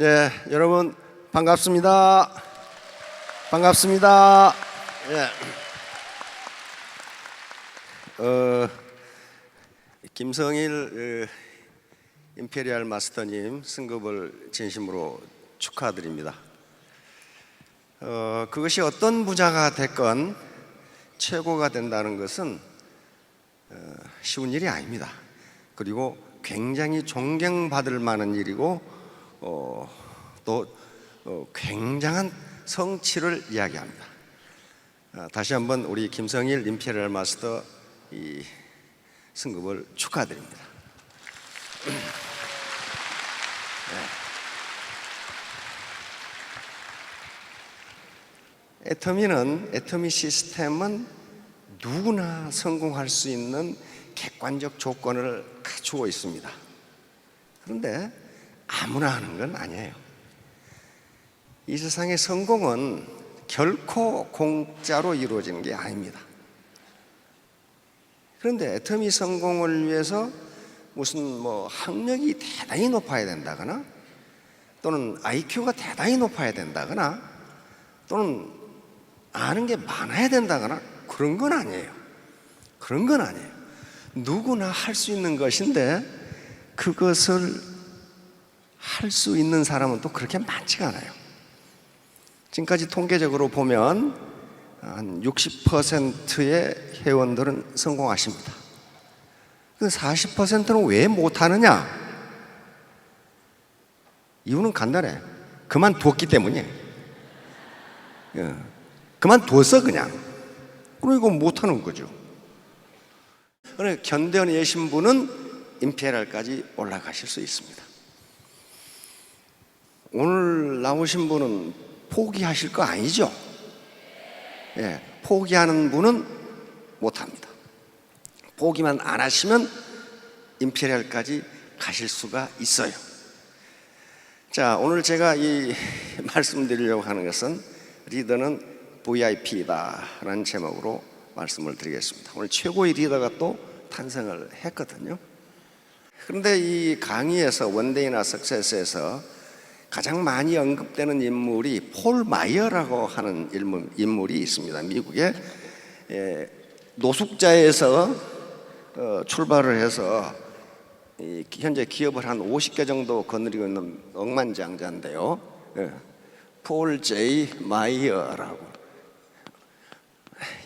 네, 여러분 반갑습니다. 반갑습니다. 예. 김성일 임페리얼 마스터님 승급을 진심으로 축하드립니다. 그것이 어떤 부자가 됐건 최고가 된다는 것은 쉬운 일이 아닙니다. 그리고 굉장히 존경받을 만한 일이고 또 굉장한 성취를 이야기합니다. 다시 한번 우리 김성일 임페리얼 마스터 이 승급을 축하드립니다. 애터미 시스템은 누구나 성공할 수 있는 객관적 조건을 갖추고 있습니다. 그런데 아무나 하는 건 아니에요. 이 세상의 성공은 결코 공짜로 이루어지는 게 아닙니다. 그런데 애터미 성공을 위해서 무슨 학력이 대단히 높아야 된다거나 또는 IQ가 대단히 높아야 된다거나 또는 아는 게 많아야 된다거나 그런 건 아니에요. 그런 건 아니에요. 누구나 할 수 있는 것인데 그것을 할 수 있는 사람은 또 그렇게 많지가 않아요. 지금까지 통계적으로 보면 한 60%의 회원들은 성공하십니다. 그 40%는 왜 못하느냐? 이유는 간단해. 그만뒀기 때문이에요. 그만뒀어 그냥. 그러니까 못하는 거죠. 그래 견뎌내 신분은 임페리얼까지 올라가실 수 있습니다. 오늘 나오신 분은 포기하실 거 아니죠? 포기하는 분은 못합니다. 포기만 안 하시면 임페리얼까지 가실 수가 있어요. 자, 오늘 제가 이 말씀드리려고 하는 것은 리더는 VIP다 라는 제목으로 말씀을 드리겠습니다. 오늘 최고의 리더가 또 탄생을 했거든요. 그런데 이 강의에서 원데이나 석세스에서 가장 많이 언급되는 인물이 폴 마이어라고 하는 인물이 있습니다. 미국의 노숙자에서 출발을 해서 현재 기업을 한 50개 정도 거느리고 있는 억만장자인데요. 폴 제이 마이어라고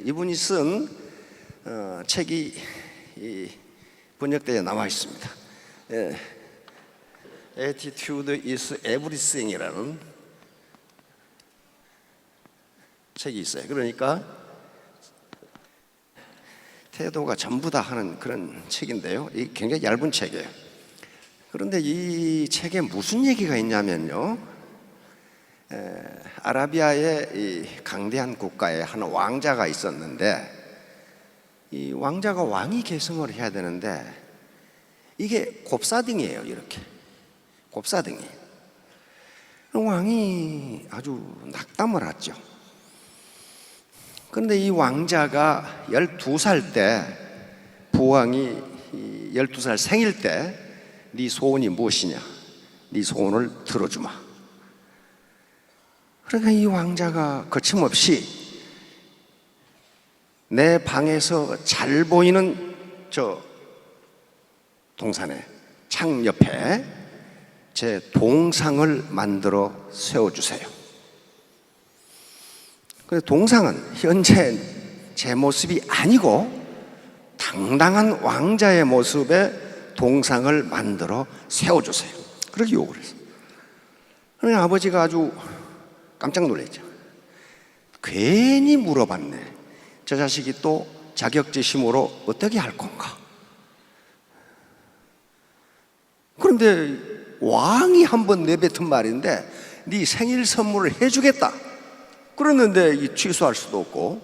이분이 쓴 책이 번역되어 나와 있습니다. Attitude is everything이라는 책이 있어요. 그러니까 태도가 전부다 하는 그런 책인데요. 이 굉장히 얇은 책이에요. 그런데 이 책에 무슨 얘기가 있냐면요. 아라비아의 이 강대한 국가에 한 왕자가 있었는데 이 왕자가 왕위 계승을 해야 되는데 이게 곱사등이에요. 이렇게 곱사등이. 왕이 아주 낙담을 했죠. 그런데 이 왕자가 12살 때 부왕이 12살 생일 때 네 소원이 무엇이냐? 네 소원을 들어주마. 그러니까 이 왕자가 거침없이 내 방에서 잘 보이는 저 동산에 창 옆에 제 동상을 만들어 세워주세요. 그래서 동상은 현재 제 모습이 아니고 당당한 왕자의 모습의 동상을 만들어 세워주세요. 그렇게 요구를 했어요. 그러니 아버지가 아주 깜짝 놀랐죠. 괜히 물어봤네. 저 자식이 또 자격지심으로 어떻게 할 건가? 그런데 왕이 한번 내뱉은 말인데 네 생일 선물을 해주겠다. 그랬는데 이 취소할 수도 없고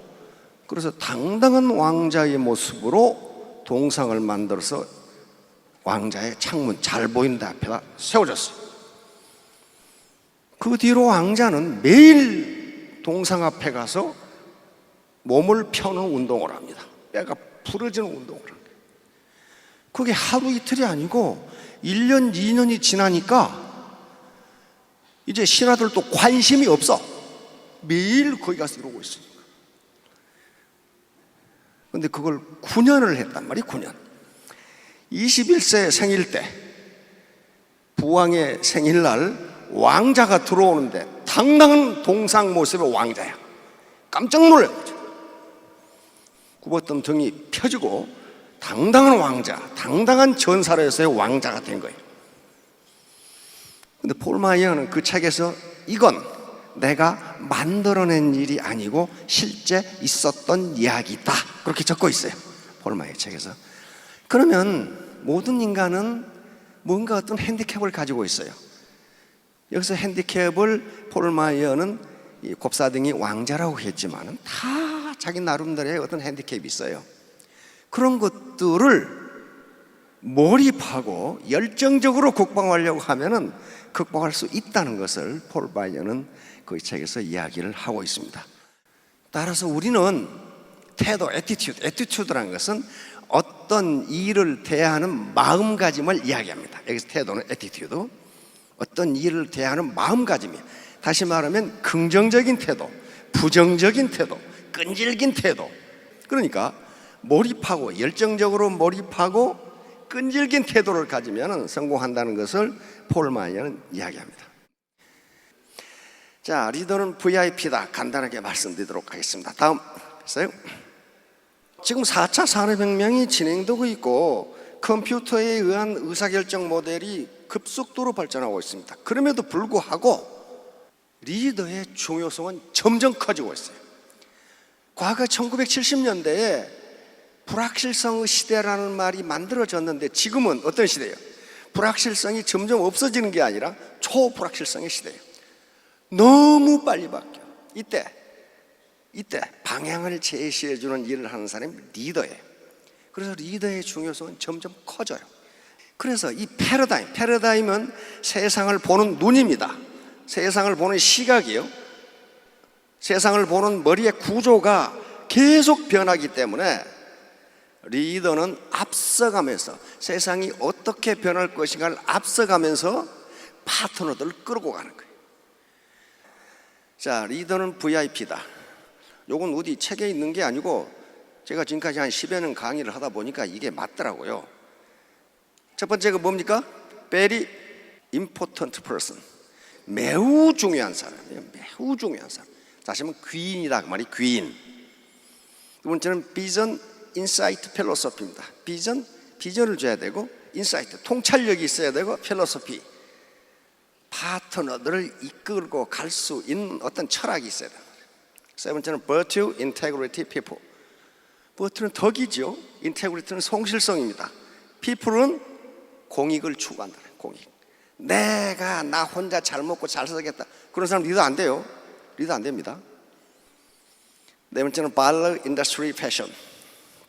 그래서 당당한 왕자의 모습으로 동상을 만들어서 왕자의 창문 잘 보이는 데 앞에다 세워졌어요. 그 뒤로 왕자는 매일 동상 앞에 가서 몸을 펴는 운동을 합니다. 뼈가 부러지는 운동을 합니다. 그게 하루 이틀이 아니고 1년, 2년이 지나니까 이제 신하들도 관심이 없어. 매일 거기 가서 이러고 있으니까. 근데 그걸 9년을 했단 말이야. 9년. 21세 생일 때 부왕의 생일날 왕자가 들어오는데 당당한 동상 모습의 왕자야. 깜짝 놀란 거죠. 굽었던 등이 펴지고 당당한 왕자, 당당한 전사로서의 왕자가 된 거예요. 근데 폴 마이어는 그 책에서 이건 내가 만들어낸 일이 아니고 실제 있었던 이야기다, 그렇게 적고 있어요. 폴 마이어 책에서. 그러면 모든 인간은 뭔가 어떤 핸디캡을 가지고 있어요. 여기서 핸디캡을 폴 마이어는 이 곱사등이 왕자라고 했지만 다 자기 나름대로의 어떤 핸디캡이 있어요. 그런 것들을 몰입하고 열정적으로 극복하려고 하면은 극복할 수 있다는 것을 폴 마이어는 그 책에서 이야기를 하고 있습니다. 따라서 우리는 태도, 애티튜드라는 것은 어떤 일을 대하는 마음가짐을 이야기합니다. 여기서 태도는 애티튜드, 어떤 일을 대하는 마음가짐이에요. 다시 말하면 긍정적인 태도, 부정적인 태도, 끈질긴 태도. 그러니까 몰입하고 열정적으로 몰입하고 끈질긴 태도를 가지면 성공한다는 것을 폴 마이어는 이야기합니다. 자, 리더는 VIP다. 간단하게 말씀드리도록 하겠습니다. 다음 했어요. 지금 4차 산업혁명이 진행되고 있고 컴퓨터에 의한 의사결정 모델이 급속도로 발전하고 있습니다. 그럼에도 불구하고 리더의 중요성은 점점 커지고 있어요. 과거 1970년대에 불확실성의 시대라는 말이 만들어졌는데 지금은 어떤 시대예요? 불확실성이 점점 없어지는 게 아니라 초불확실성의 시대예요. 너무 빨리 바뀌어요. 이때 방향을 제시해주는 일을 하는 사람이 리더예요. 그래서 리더의 중요성은 점점 커져요. 그래서 이 패러다임은 세상을 보는 눈입니다. 세상을 보는 시각이요. 세상을 보는 머리의 구조가 계속 변하기 때문에 리더는 앞서가면서 세상이 어떻게 변할 것인가를 앞서가면서 파트너들을 끌고 가는 거예요. 자, 리더는 VIP다. 요건 어디 책에 있는 게 아니고 제가 지금까지 한 10여 년 강의를 하다 보니까 이게 맞더라고요. 첫 번째가 뭡니까? Very important person. 매우 중요한 사람이에요. 매우 중요한 사람. 다시 하면 귀인이다 그 말이 귀인. 두 번째는 비전, 인사이트, 필로소피입니다. 비전을 줘야 되고 인사이트, 통찰력이 있어야 되고 필로소피, 파트너들을 이끌고 갈 수 있는 어떤 철학이 있어야 됩니다. 세 번째는 virtue, integrity, people. virtue는 덕이죠. integrity는 성실성입니다. people은 공익을 추구한다는 공익. 내가 나 혼자 잘 먹고 잘 살겠다, 그런 사람 리더 안 돼요. 리더 안 됩니다. 네 번째는 발러, 인더스트리, 패션.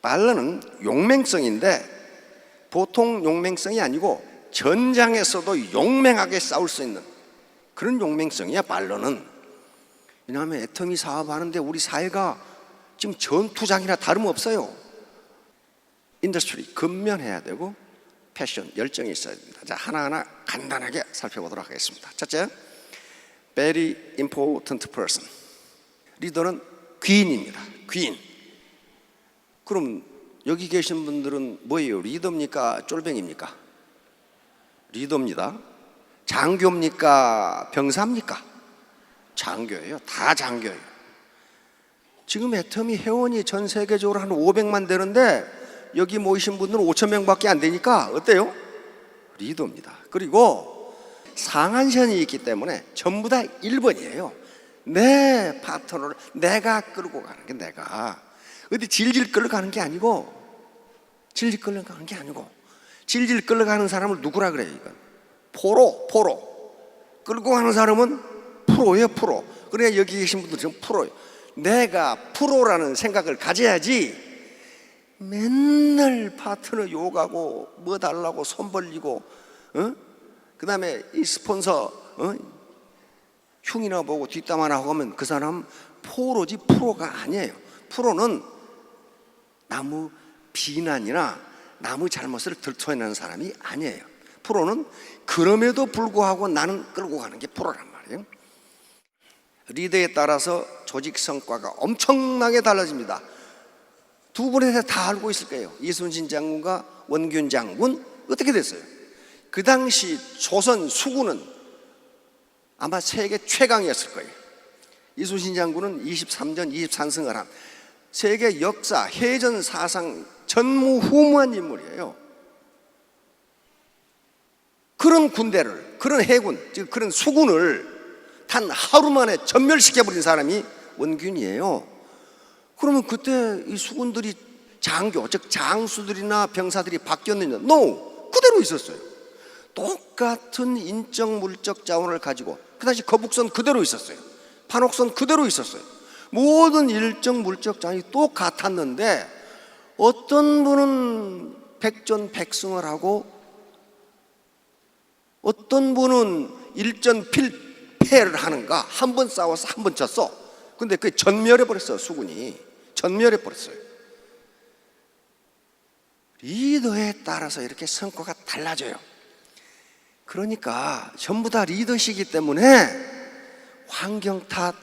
발러는 용맹성인데 보통 용맹성이 아니고 전장에서도 용맹하게 싸울 수 있는 그런 용맹성이야 발러는. 왜냐하면 애터미 사업하는데 우리 사회가 지금 전투장이나 다름없어요. 인더스트리, 근면해야 되고 패션, 열정이 있어야 됩니다. 자, 하나하나 간단하게 살펴보도록 하겠습니다. 첫째, very important person. 리더는 귀인입니다. 귀인. 그럼 여기 계신 분들은 뭐예요? 리더입니까? 쫄병입니까? 리더입니다. 장교입니까? 병사입니까? 장교예요. 다 장교예요. 지금 애터미 회원이 전 세계적으로 한 500만 되는데 여기 모이신 분들은 5천 명밖에 안 되니까 어때요? 리더입니다. 그리고 상한선이 있기 때문에 전부 다 1번이에요. 내 파트너를 내가 끌고 가는 게, 내가 어디 질질 끌어가는 게 아니고, 질질 끌어가는 사람을 누구라 그래요? 이건 포로 끌고 가는 사람은 프로예요. 프로. 그래야 여기 계신 분들 지금 프로예요. 내가 프로라는 생각을 가져야지 맨날 파트너 욕하고 뭐 달라고 손 벌리고, 그 다음에 이 스폰서 흉이나 보고 뒷담화나 하면 그 사람 포로지 프로가 아니에요. 프로는 남의 비난이나 남의 잘못을 들춰내는 사람이 아니에요. 프로는 그럼에도 불구하고 나는 끌고 가는 게 프로란 말이에요. 말이에요. 리더에 따라서 조직 성과가 엄청나게 달라집니다. 두 분에 다 알고 있을 거예요. 이순신 장군과 원균 장군 어떻게 됐어요? 그 당시 조선 수군은 아마 세계 최강이었을 거예요. 이순신 장군은 23전 23승을 한 세계 역사 해전 사상 전무후무한 인물이에요. 그런 군대를, 그런 해군, 즉 그런 수군을 단 하루 만에 전멸시켜버린 사람이 원균이에요. 그러면 그때 이 수군들이 장교, 즉 장수들이나 병사들이 바뀌었느냐? No! 그대로 있었어요. 똑같은 인적 물적 자원을 가지고 그 당시 거북선 그대로 있었어요. 판옥선 그대로 있었어요. 모든 일적 물적 자원이 똑같았는데 어떤 분은 백전백승을 하고 어떤 분은 일전필패를 하는가? 한 번 싸워서 한 번 졌어. 근데 그게 전멸해버렸어요. 수군이 전멸해버렸어요. 리더에 따라서 이렇게 성과가 달라져요. 그러니까 전부 다 리더시기 때문에 환경 탓,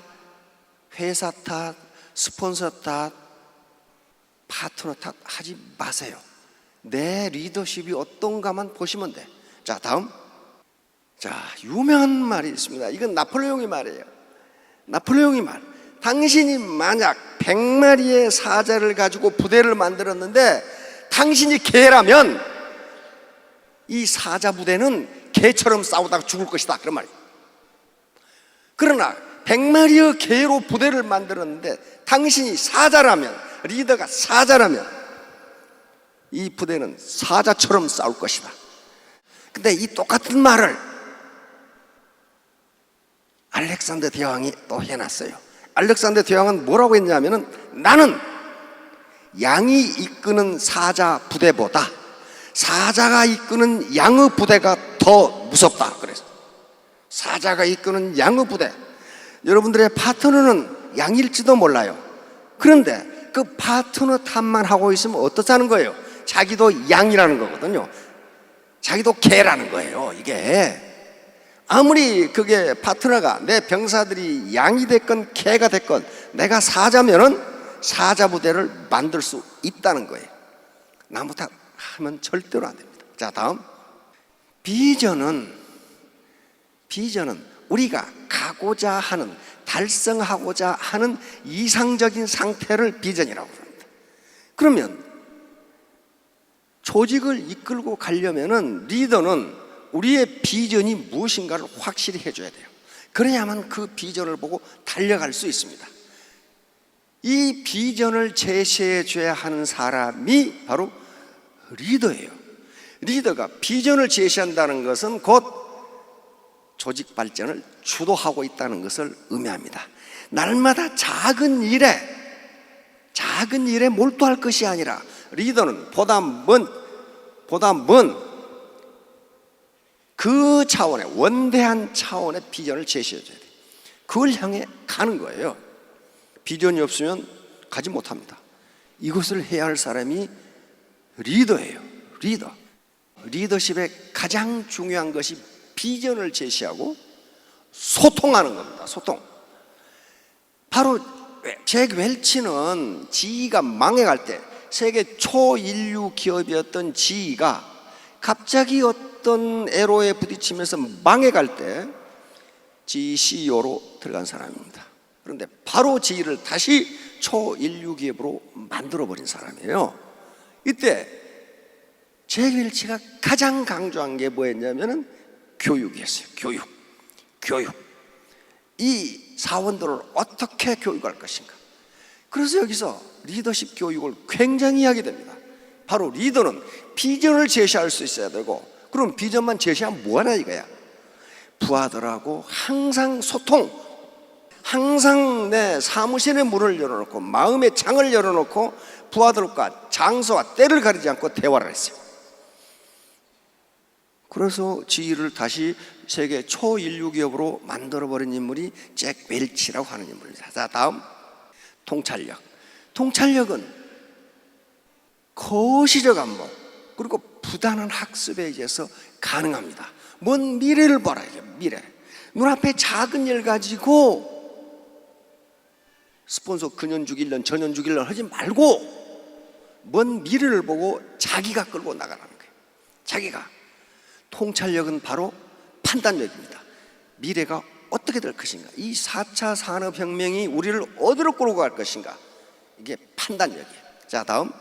회사 탓, 스폰서 탓, 파트너 탓 하지 마세요. 내 리더십이 어떤가만 보시면 돼. 자, 다음. 자, 유명한 말이 있습니다. 이건 나폴레옹의 말이에요. 나폴레옹의 말. 당신이 만약 100마리의 사자를 가지고 부대를 만들었는데 당신이 개라면 이 사자 부대는 개처럼 싸우다가 죽을 것이다. 그런 말이에요. 그러나 100마리의 개로 부대를 만들었는데 당신이 사자라면, 리더가 사자라면 이 부대는 사자처럼 싸울 것이다. 근데 이 똑같은 말을 알렉산더 대왕이 또 해놨어요. 알렉산더 대왕은 뭐라고 했냐면은 나는 양이 이끄는 사자 부대보다 사자가 이끄는 양의 부대가 더 무섭다. 그래서 사자가 이끄는 양의 부대, 여러분들의 파트너는 양일지도 몰라요. 그런데 그 파트너 탓만 하고 있으면 어떻다는 거예요? 자기도 양이라는 거거든요. 자기도 개라는 거예요. 이게 아무리 그게 파트너가 내 병사들이 양이 됐건 개가 됐건 내가 사자면은 사자 부대를 만들 수 있다는 거예요. 나무 탓 하면 절대로 안 됩니다. 자, 다음. 비전은 우리가 가고자 하는, 달성하고자 하는 이상적인 상태를 비전이라고 합니다. 그러면 조직을 이끌고 가려면은 리더는 우리의 비전이 무엇인가를 확실히 해줘야 돼요. 그래야만 그 비전을 보고 달려갈 수 있습니다. 이 비전을 제시해 줘야 하는 사람이 바로 리더예요. 리더가 비전을 제시한다는 것은 곧 조직 발전을 주도하고 있다는 것을 의미합니다. 날마다 작은 일에 몰두할 것이 아니라 리더는 보다 먼 그 차원의 원대한 차원의 비전을 제시해 줘야 돼요. 그걸 향해 가는 거예요. 비전이 없으면 가지 못합니다. 이것을 해야 할 사람이 리더예요. 리더십의 가장 중요한 것이 비전을 제시하고 소통하는 겁니다. 소통. 바로 잭 웰치는 GE가 망해갈 때, 세계 초인류 기업이었던 GE가 갑자기 어떤 애로에 부딪히면서 망해갈 때 GE CEO로 들어간 사람입니다. 그런데 바로 GE를 다시 초인류 기업으로 만들어버린 사람이에요. 이때 잭 웰치가 가장 강조한 게 뭐였냐면은 교육이었어요. 교육. 이 사원들을 어떻게 교육할 것인가. 그래서 여기서 리더십 교육을 굉장히 하게 됩니다. 바로 리더는 비전을 제시할 수 있어야 되고, 그럼 비전만 제시하면 뭐하나 이거야. 부하들하고 항상 소통, 항상 내 사무실에 문을 열어놓고 마음의 창을 열어놓고 부하들과 장소와 때를 가리지 않고 대화를 했어요. 그래서 GE를 다시 세계 초인류 기업으로 만들어버린 인물이 잭 웰치라고 하는 인물입니다. 자, 다음. 통찰력은 거시적 안목 그리고 부단한 학습에 의해서 가능합니다. 먼 미래를 봐라. 이게 미래. 눈앞에 작은 일 가지고 스폰서 그년 죽일년 저년 죽일년 하지 말고 먼 미래를 보고 자기가 끌고 나가라는 거예요. 자기가. 통찰력은 바로 판단력입니다. 미래가 어떻게 될 것인가, 이 4차 산업혁명이 우리를 어디로 끌고 갈 것인가, 이게 판단력이에요. 자, 다음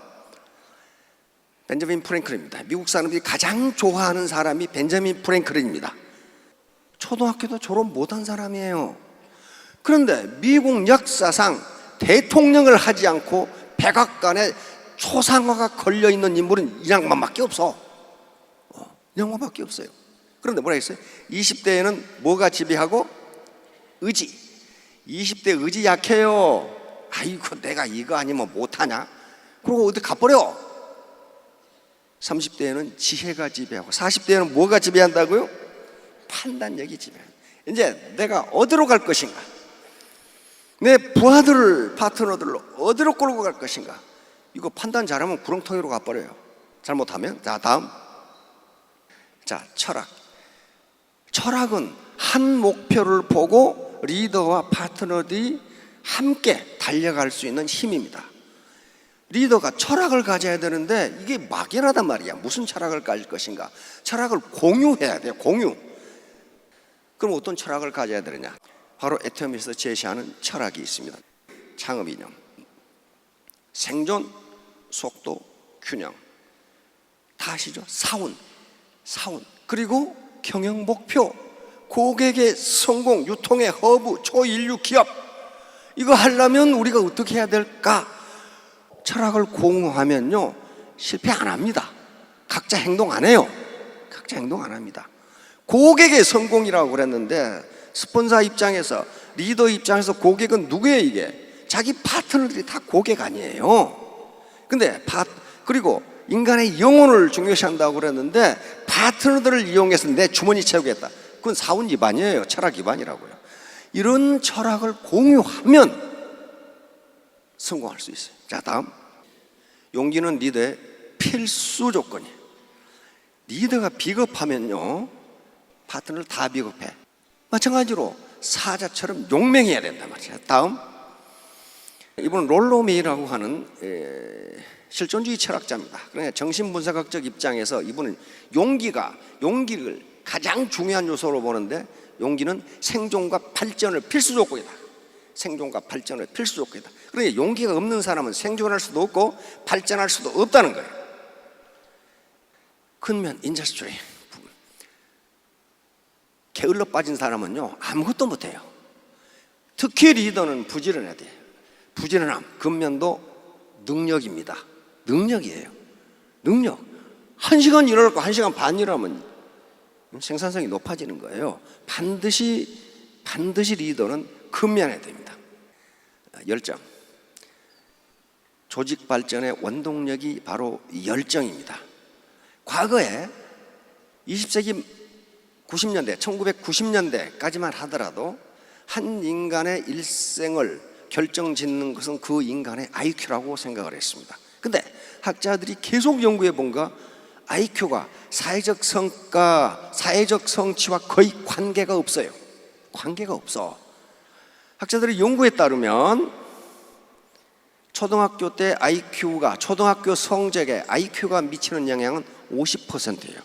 벤저민 프랭클린입니다. 미국 사람들이 가장 좋아하는 사람이 벤저민 프랭클린입니다. 초등학교도 졸업 못한 사람이에요. 그런데 미국 역사상 대통령을 하지 않고 백악관에 초상화가 걸려있는 인물은 이 양반밖에 없어. 이 양반밖에 없어요. 그런데 뭐라 했어요? 20대에는 뭐가 지배하고? 의지. 20대 의지 약해요. 아이고 내가 이거 아니면 못하냐? 그러고 어디 가버려. 30대에는 지혜가 지배하고 40대에는 뭐가 지배한다고요? 판단력이 지배한다. 이제 내가 어디로 갈 것인가, 내 부하들을, 파트너들을 어디로 끌고 갈 것인가, 이거 판단 잘하면 구렁텅이로 가버려요. 잘못하면. 자, 다음. 자, 철학. 철학은 한 목표를 보고 리더와 파트너들이 함께 달려갈 수 있는 힘입니다. 리더가 철학을 가져야 되는데 이게 막연하단 말이야. 무슨 철학을 가질 것인가? 철학을 공유해야 돼요. 공유. 그럼 어떤 철학을 가져야 되느냐? 바로 애터미에서 제시하는 철학이 있습니다. 창업 이념, 생존, 속도, 균형. 다 아시죠? 사운. 그리고 경영 목표, 고객의 성공, 유통의 허브, 초인류 기업. 이거 하려면 우리가 어떻게 해야 될까? 철학을 공유하면요 실패 안 합니다. 각자 행동 안 해요. 각자 행동 안 합니다. 고객의 성공이라고 그랬는데 스폰서 입장에서, 리더 입장에서 고객은 누구예요? 이게 자기 파트너들이 다 고객 아니에요. 근데 그리고 인간의 영혼을 중요시한다고 그랬는데 파트너들을 이용해서 내 주머니 채우겠다. 그건 사원 위반이에요. 철학 위반이라고요. 이런 철학을 공유하면 성공할 수 있어요. 자, 다음. 용기는 리더의 필수 조건이에요. 리더가 비겁하면요 파트너를 다 비겁해. 마찬가지로 사자처럼 용맹해야 된단 말이에요. 다음. 이분은 롤로 메이라고 하는 실존주의 철학자입니다. 그러니까 정신분석학적 입장에서 이분은 용기를 가장 중요한 요소로 보는데, 용기는 생존과 발전을 필수 조건이다. 생존과 발전을 필수 조건이다. 그러니까 용기가 없는 사람은 생존할 수도 없고 발전할 수도 없다는 거예요. 근면 인더스트리. 게을러 빠진 사람은요 아무것도 못해요. 특히 리더는 부지런해야 돼요. 부지런함, 근면도 능력입니다. 능력이에요. 능력. 1시간 일할 거 1시간 반 일하면 생산성이 높아지는 거예요. 반드시 리더는 근면해야 됩니다. 열정. 조직 발전의 원동력이 바로 열정입니다. 과거에 20세기 90년대, 1990년대까지만 하더라도 한 인간의 일생을 결정짓는 것은 그 인간의 IQ라고 생각을 했습니다. 근데 학자들이 계속 연구해 본가 IQ가 사회적 성과, 사회적 성취와 거의 관계가 없어요. 관계가 없어. 학자들이 연구에 따르면 초등학교 때 IQ가, 초등학교 성적에 IQ가 미치는 영향은 50%예요.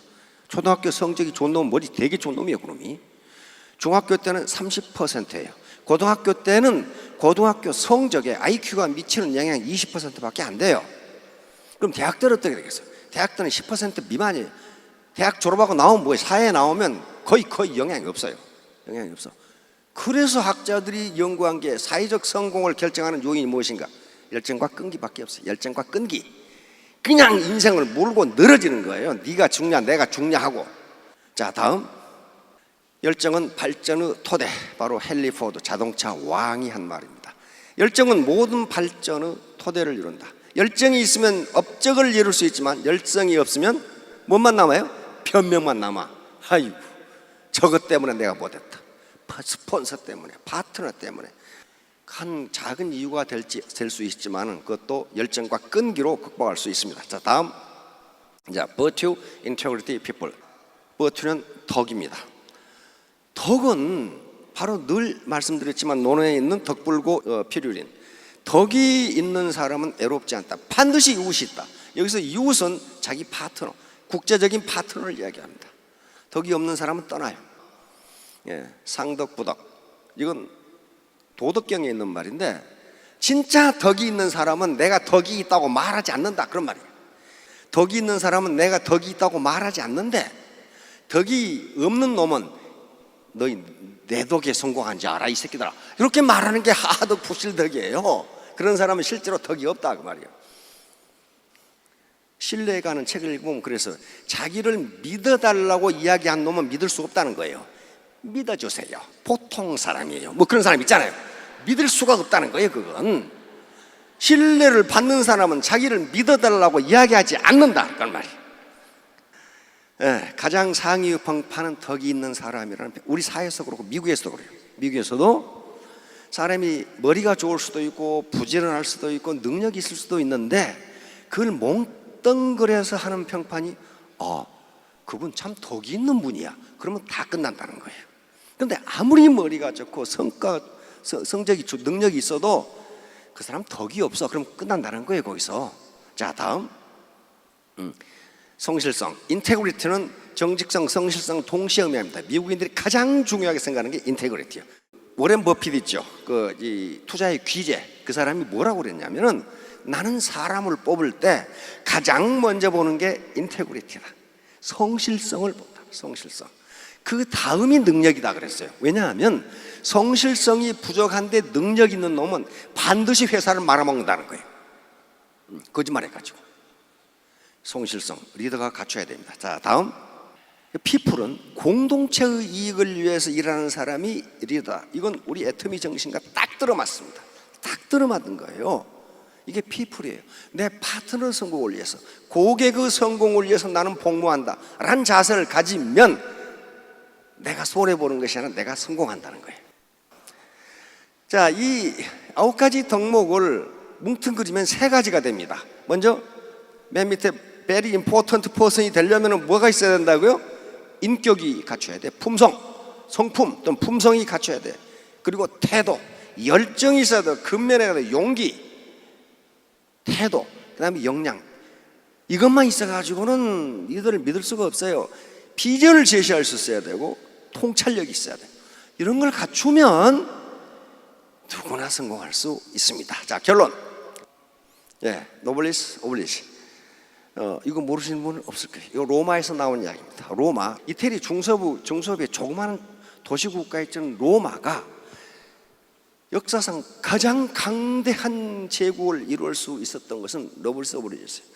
초등학교 성적이 좋은 놈은 머리 되게 좋은 놈이에요, 그놈이. 중학교 때는 30%예요. 고등학교 때는 고등학교 성적에 IQ가 미치는 영향이 20%밖에 안 돼요. 그럼 대학 때는 어떻게 되겠어요? 대학 때는 10% 미만이에요. 대학 졸업하고 나오면 뭐예요? 사회에 나오면 거의 영향이 없어요. 영향이 없어. 그래서 학자들이 연구한 게 사회적 성공을 결정하는 요인이 무엇인가? 열정과 끈기밖에 없어요. 열정과 끈기. 그냥 인생을 몰고 늘어지는 거예요. 네가 죽냐 내가 죽냐 하고. 자, 다음. 열정은 발전의 토대. 바로 헨리 포드 자동차 왕이 한 말입니다. 열정은 모든 발전의 토대를 이룬다. 열정이 있으면 업적을 이룰 수 있지만 열정이 없으면 뭐만 남아요? 변명만 남아. 아이고 저것 때문에 내가 못했다. 스폰서 때문에, 파트너 때문에. 한 작은 이유가 될 수 있지만 그것도 열정과 끈기로 극복할 수 있습니다. 자, 다음. 자, virtue, integrity, people. virtue는 덕입니다. 덕은 바로 늘 말씀드렸지만 논어에 있는 덕불고 필율인, 덕이 있는 사람은 애롭지 않다. 반드시 이웃이 있다. 여기서 이웃은 자기 파트너, 국제적인 파트너를 이야기합니다. 덕이 없는 사람은 떠나요. 상덕 부덕, 이건 도덕경에 있는 말인데, 진짜 덕이 있는 사람은 내가 덕이 있다고 말하지 않는다, 그런 말이에요. 덕이 있는 사람은 내가 덕이 있다고 말하지 않는데, 덕이 없는 놈은 너희 내 덕에 성공한 줄 알아 이 새끼들아, 이렇게 말하는 게 하도 부실덕이에요. 그런 사람은 실제로 덕이 없다, 그 말이에요. 신뢰가는 책을 읽으면 그래서 자기를 믿어달라고 이야기한 놈은 믿을 수 없다는 거예요. 믿어주세요, 보통 사람이에요, 뭐 그런 사람 있잖아요. 믿을 수가 없다는 거예요. 그건 신뢰를 받는 사람은 자기를 믿어달라고 이야기하지 않는다, 그런 말이에요. 가장 상위 평판은 덕이 있는 사람이라는, 우리 사회에서 그렇고 미국에서도 그래요. 미국에서도 사람이 머리가 좋을 수도 있고 부지런할 수도 있고 능력이 있을 수도 있는데, 그걸 몽땅그려서 하는 평판이 그분 참 덕이 있는 분이야, 그러면 다 끝난다는 거예요. 그런데 아무리 머리가 좋고 성적이 능력이 있어도 그 사람 덕이 없어, 그럼 끝난다는 거예요, 거기서. 자, 다음 성실성, 인테그리티는 정직성, 성실성 동시에 의미합니다. 미국인들이 가장 중요하게 생각하는 게 인테그리티예요. 워렌 버핏 있죠, 이 투자의 귀재. 그 사람이 뭐라고 그랬냐면은, 나는 사람을 뽑을 때 가장 먼저 보는 게 인테그리티다, 성실성을 본다. 성실성, 그 다음이 능력이다 그랬어요. 왜냐하면 성실성이 부족한데 능력 있는 놈은 반드시 회사를 말아먹는다는 거예요. 거짓말해가지고. 성실성, 리더가 갖춰야 됩니다. 자, 다음, 피플은 공동체의 이익을 위해서 일하는 사람이 리더다. 이건 우리 애터미 정신과 딱 들어맞습니다. 딱 들어맞는 거예요. 이게 피플이에요. 내 파트너 성공을 위해서, 고객의 성공을 위해서 나는 복무한다 라는 자세를 가지면 내가 손해보는 것이 아니라 내가 성공한다는 거예요. 자, 이 9가지 덕목을 뭉뚱그리면 3가지가 됩니다. 먼저 맨 밑에 very important person이 되려면 뭐가 있어야 된다고요? 인격이 갖춰야 돼. 품성, 성품 또는 품성이 갖춰야 돼. 그리고 태도, 열정이 있어야 돼. 근면에 용기, 태도, 그 다음에 역량. 이것만 있어가지고는 이들을 믿을 수가 없어요. 비전을 제시할 수 있어야 되고 통찰력이 있어야 돼요. 이런 걸 갖추면 누구나 성공할 수 있습니다. 자, 결론. 노블리스 오블리시. 이거 모르시는 분은 없을 거예요. 이거 로마에서 나온 이야기입니다. 로마, 이태리 중서부의 조그마한 도시국가였던 로마가 역사상 가장 강대한 제국을 이룰 수 있었던 것은 노블리스 오블리시였어요.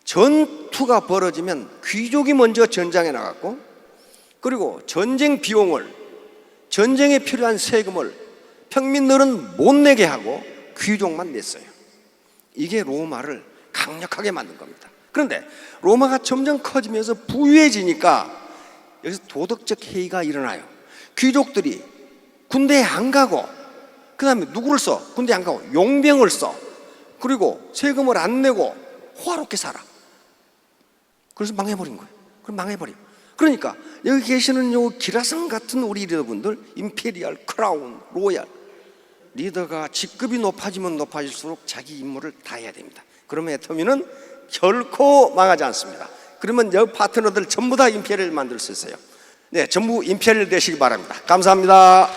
전투가 벌어지면 귀족이 먼저 전장에 나갔고, 그리고 전쟁 비용을, 전쟁에 필요한 세금을 평민들은 못 내게 하고 귀족만 냈어요. 이게 로마를 강력하게 만든 겁니다. 그런데 로마가 점점 커지면서 부유해지니까 여기서 도덕적 해이가 일어나요. 귀족들이 군대에 안 가고, 그 다음에 누구를 써? 군대에 안 가고 용병을 써. 그리고 세금을 안 내고 호화롭게 살아. 그래서 망해버린 거예요. 그럼 망해버려. 그러니까 여기 계시는 요 기라성 같은 우리 리더분들, 임페리얼, 크라운, 로얄, 리더가 직급이 높아지면 높아질수록 자기 임무를 다 해야 됩니다. 그러면 애터미는 결코 망하지 않습니다. 그러면 여 파트너들 전부 다 임페리얼 만들 수 있어요. 전부 임페리얼 되시기 바랍니다. 감사합니다.